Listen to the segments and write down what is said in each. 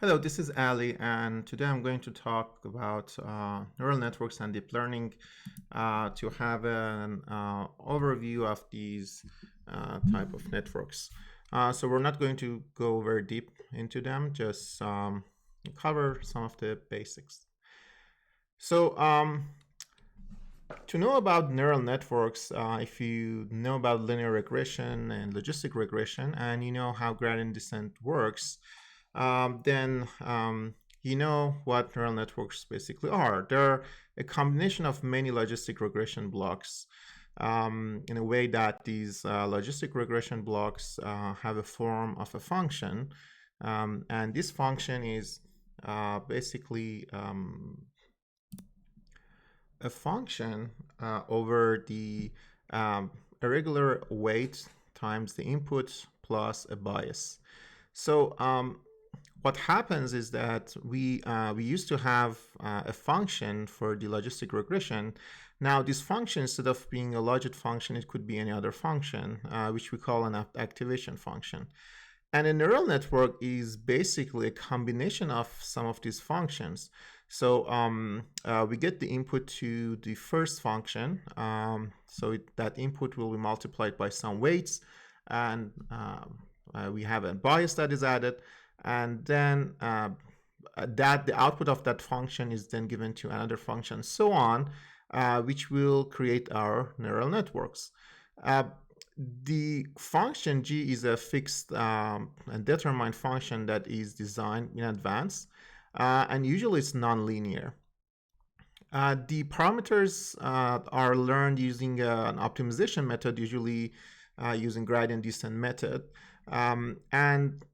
Hello, this is Ali, and today I'm going to talk about neural networks and deep learning to have an overview of these type of networks. So we're not going to go very deep into them, just cover some of the basics. So to know about neural networks, if you know about linear regression and logistic regression, and you know how gradient descent works, then you know what neural networks basically are. They're a combination of many logistic regression blocks in a way that these logistic regression blocks have a form of a function. And this function is basically a function over the irregular weight times the input plus a bias. So what happens is that we used to have a function for the logistic regression. Now this function, instead of being a logit function, it could be any other function, which we call an activation function. And a neural network is basically a combination of some of these functions. So we get the input to the first function. That input will be multiplied by some weights, and we have a bias that is added, and then the output of that function is then given to another function, so on, which will create our neural networks. The function g is a fixed and determined function that is designed in advance, and usually it's nonlinear. The parameters are learned using an optimization method, usually using gradient descent method. And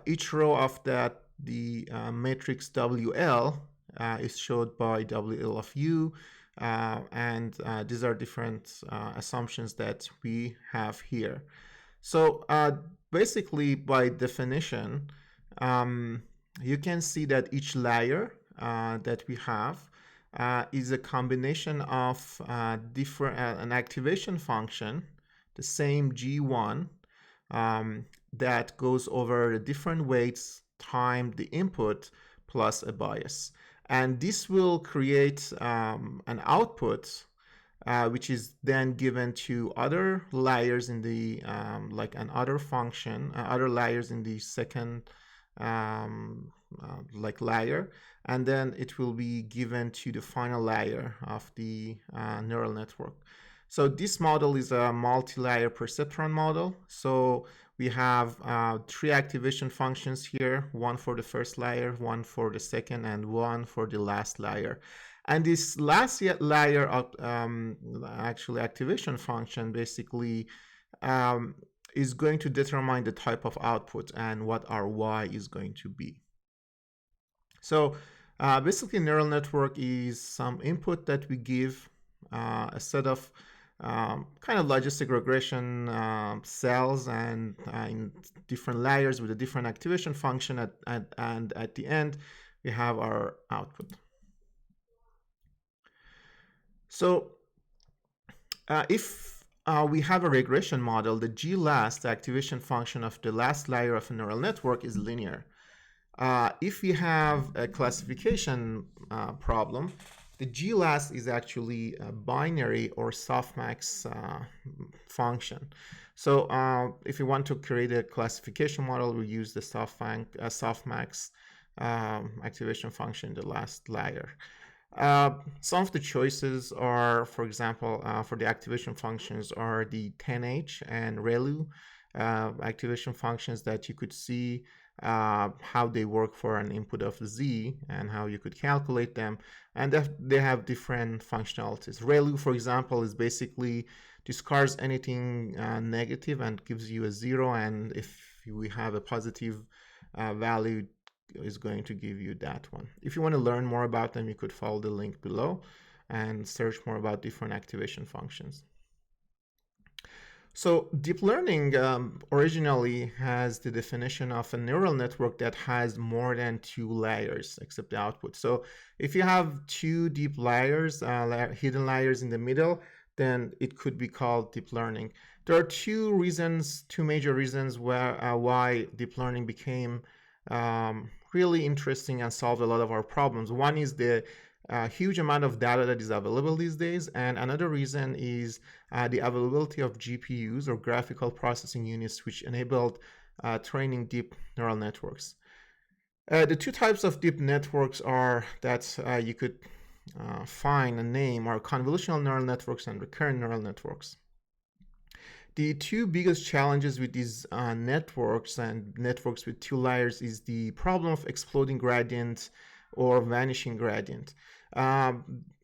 each row of the matrix WL is showed by WL of U. And these are different assumptions that we have here. So basically, by definition, you can see that each layer that we have is a combination of an activation function, the same G1, that goes over the different weights time the input plus a bias. And this will create an output which is then given to other layers in the like an other function, other layers in the second like layer, and then it will be given to the final layer of the neural network. So this model is a multi-layer perceptron model. So we have three activation functions here, one for the first layer, one for the second, and one for the last layer. And this last layer of actually activation function basically is going to determine the type of output and what our y is going to be. So basically, neural network is some input that we give a set of kind of logistic regression cells and in different layers with a different activation function, and at the end, we have our output. So if we have a regression model, the glast, the activation function of the last layer of a neural network, is linear. If we have a classification problem, the glast is actually a binary or softmax function. So if you want to create a classification model, we use the softmax activation function, the last layer. Some of the choices are, for example, for the activation functions are the 10H and ReLU activation functions that you could see how they work for an input of Z and how you could calculate them. And they have different functionalities. ReLU, for example, is basically discards anything negative and gives you a 0. And if we have a positive value, is going to give you that one. If you want to learn more about them, you could follow the link below and search more about different activation functions. So deep learning originally has the definition of a neural network that has more than two layers except the output. So if you have two deep layers, hidden layers in the middle, then it could be called deep learning. There are two major reasons why deep learning became really interesting and solved a lot of our problems. One is the huge amount of data that is available these days, and another reason is the availability of GPUs, or graphical processing units, which enabled training deep neural networks. The two types of deep networks are that you could find and name are convolutional neural networks and recurrent neural networks. The two biggest challenges with these networks and networks with two layers is the problem of exploding gradient or vanishing gradient.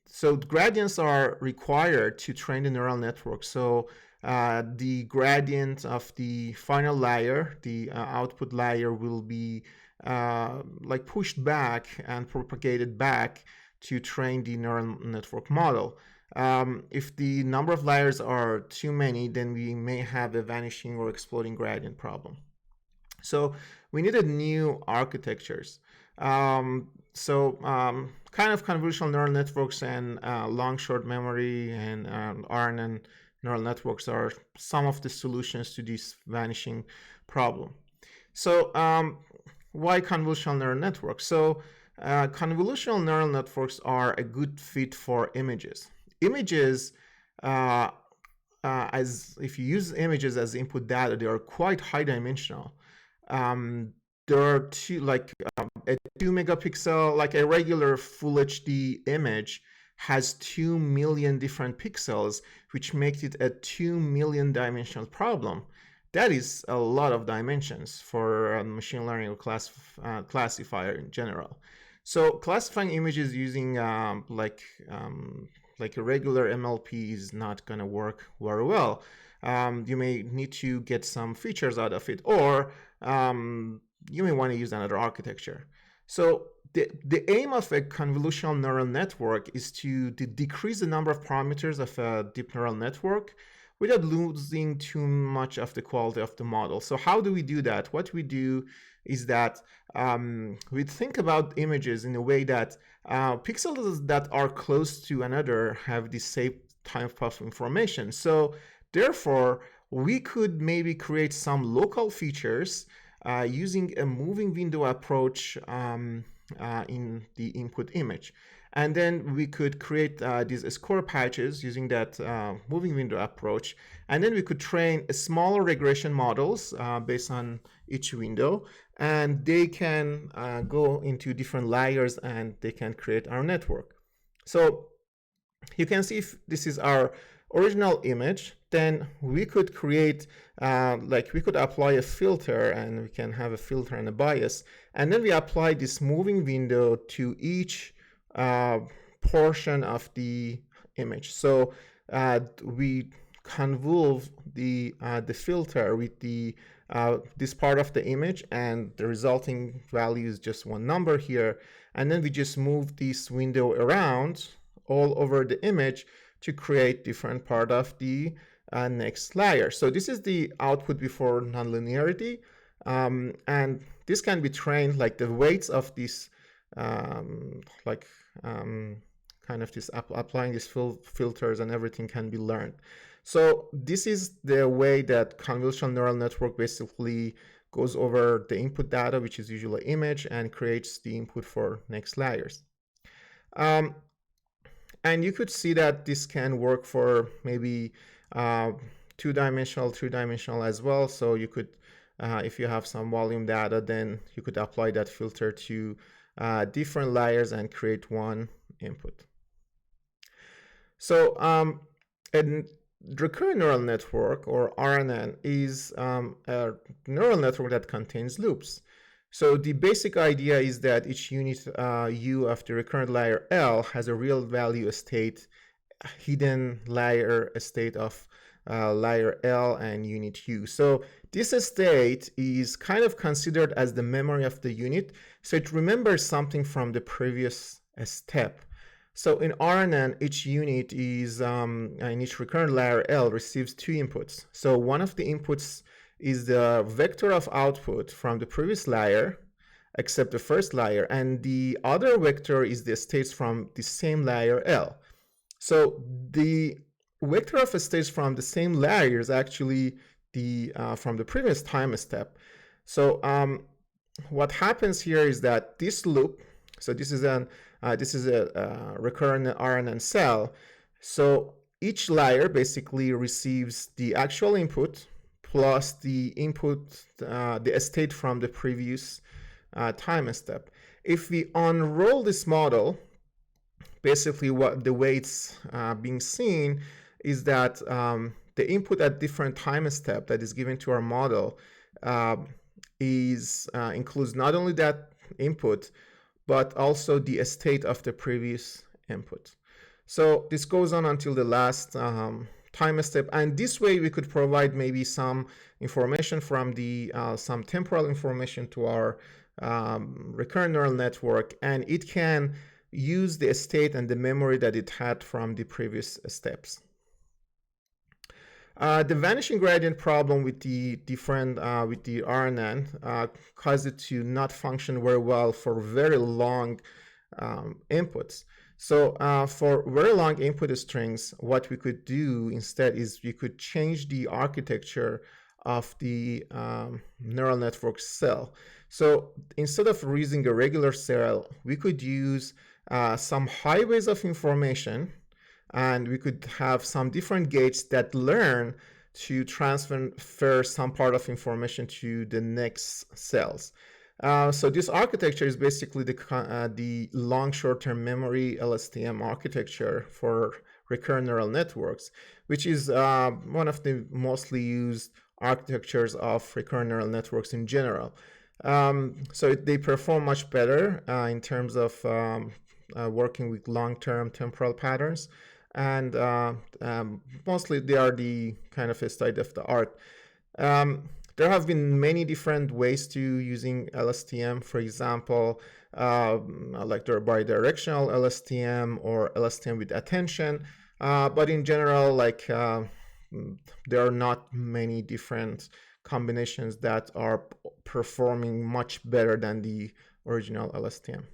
So gradients are required to train the neural network. So the gradient of the final layer, the output layer, will be like pushed back and propagated back to train the neural network model. If the number of layers are too many, then we may have a vanishing or exploding gradient problem. So we needed new architectures. Kind of convolutional neural networks and long short memory and RNN neural networks are some of the solutions to this vanishing problem. So why convolutional neural networks? So convolutional neural networks are a good fit for images. Images, as if you use images as input data, they are quite high dimensional. There are a 2 megapixel, like a regular full HD image has 2 million different pixels, which makes it a 2 million dimensional problem. That is a lot of dimensions for a machine learning or classifier in general. So classifying images using like a regular MLP is not going to work very well. You may need to get some features out of it, or you may want to use another architecture. So the aim of a convolutional neural network is to decrease the number of parameters of a deep neural network without losing too much of the quality of the model. So how do we do that? What we do is that we think about images in a way that pixels that are close to another have the same type of information. So therefore, we could maybe create some local features using a moving window approach in the input image. And then we could create these score patches using that moving window approach. And then we could train smaller regression models based on each window. And they can go into different layers and they can create our network. So you can see if this is our original image, then we could create, we could apply a filter, and we can have a filter and a bias. And then we apply this moving window to each portion of the image. So we convolve the filter with this part of the image, and the resulting value is just one number here. And then we just move this window around all over the image to create different part of the next layer. So this is the output before nonlinearity, and this can be trained, like the weights of this applying these filters and everything can be learned. So this is the way that convolutional neural network basically goes over the input data, which is usually image, and creates the input for next layers. And you could see that this can work for maybe two-dimensional, three-dimensional as well. So you could, if you have some volume data, then you could apply that filter to different layers and create one input. So a recurrent neural network, or RNN, is a neural network that contains loops. So the basic idea is that each unit U of the recurrent layer L has a real value state, hidden layer state of layer L and unit U. So this state is kind of considered as the memory of the unit. So it remembers something from the previous step. So in RNN, each unit is, in each recurrent layer L receives two inputs. So one of the inputs is the vector of output from the previous layer, except the first layer, and the other vector is the states from the same layer L. So the vector of states from the same layer is actually the from the previous time step. So what happens here is that this loop, so this is a recurrent RNN cell. So each layer basically receives the actual input plus the input, the state from the previous time step. If we unroll this model, basically what the way it's being seen is that the input at different time step that is given to our model includes not only that input, but also the state of the previous input. So this goes on until the last time step, and this way we could provide maybe some information from the some temporal information to our recurrent neural network, and it can use the state and the memory that it had from the previous steps. The vanishing gradient problem with the different with the RNN caused it to not function very well for very long inputs. So for very long input strings, what we could do instead is we could change the architecture of the neural network cell. So instead of using a regular cell, we could use some highways of information, and we could have some different gates that learn to transfer some part of information to the next cells. So this architecture is basically the long short-term memory LSTM architecture for recurrent neural networks, which is one of the mostly used architectures of recurrent neural networks in general. So they perform much better in terms of working with long-term temporal patterns, and mostly they are the kind of a state of the art. There have been many different ways to using LSTM. For example, like there are bidirectional LSTM or LSTM with attention. But in general, like there are not many different combinations that are performing much better than the original LSTM.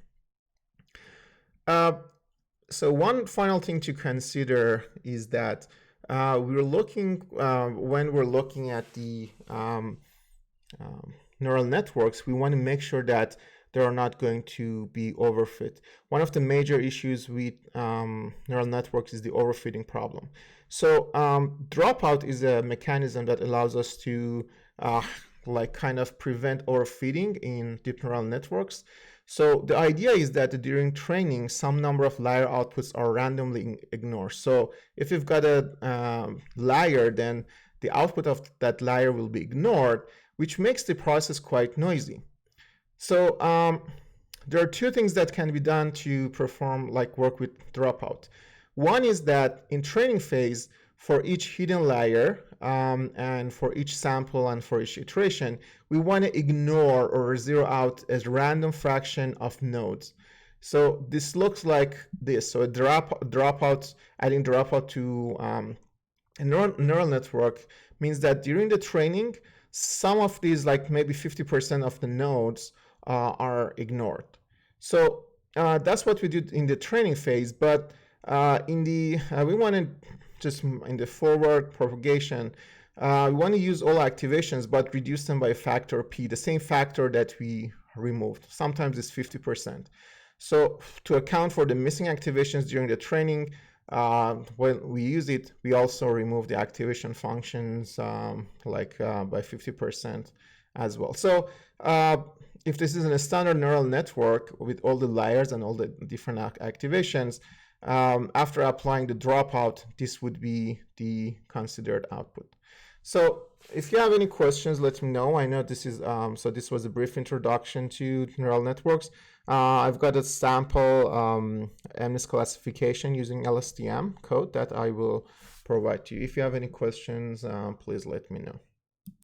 So one final thing to consider is that we're looking when we're looking at the neural networks, we want to make sure that they are not going to be overfit. One of the major issues with neural networks is the overfitting problem. So dropout is a mechanism that allows us to like kind of prevent overfitting in deep neural networks. So the idea is that during training, some number of layer outputs are randomly ignored. So if you've got a layer, then the output of that layer will be ignored, which makes the process quite noisy. So there are two things that can be done to perform like work with dropout. One is that in training phase, for each hidden layer and for each sample and for each iteration, we want to ignore or zero out a random fraction of nodes. So this looks like this. So adding dropout to a neural network means that during the training, some of these, like maybe 50% of the nodes are ignored. So that's what we did in the training phase, but in the we want to just in the forward propagation, we want to use all activations but reduce them by factor p, the same factor that we removed. Sometimes it's 50%. So to account for the missing activations during the training, when we use it, we also remove the activation functions by 50% as well. So if this is in a standard neural network with all the layers and all the different activations, after applying the dropout, this would be the considered output. So if you have any questions, let me know. I know this is so this was a brief introduction to neural networks. I've got a sample MNIST classification using LSTM code that I will provide to you. If you have any questions, please let me know.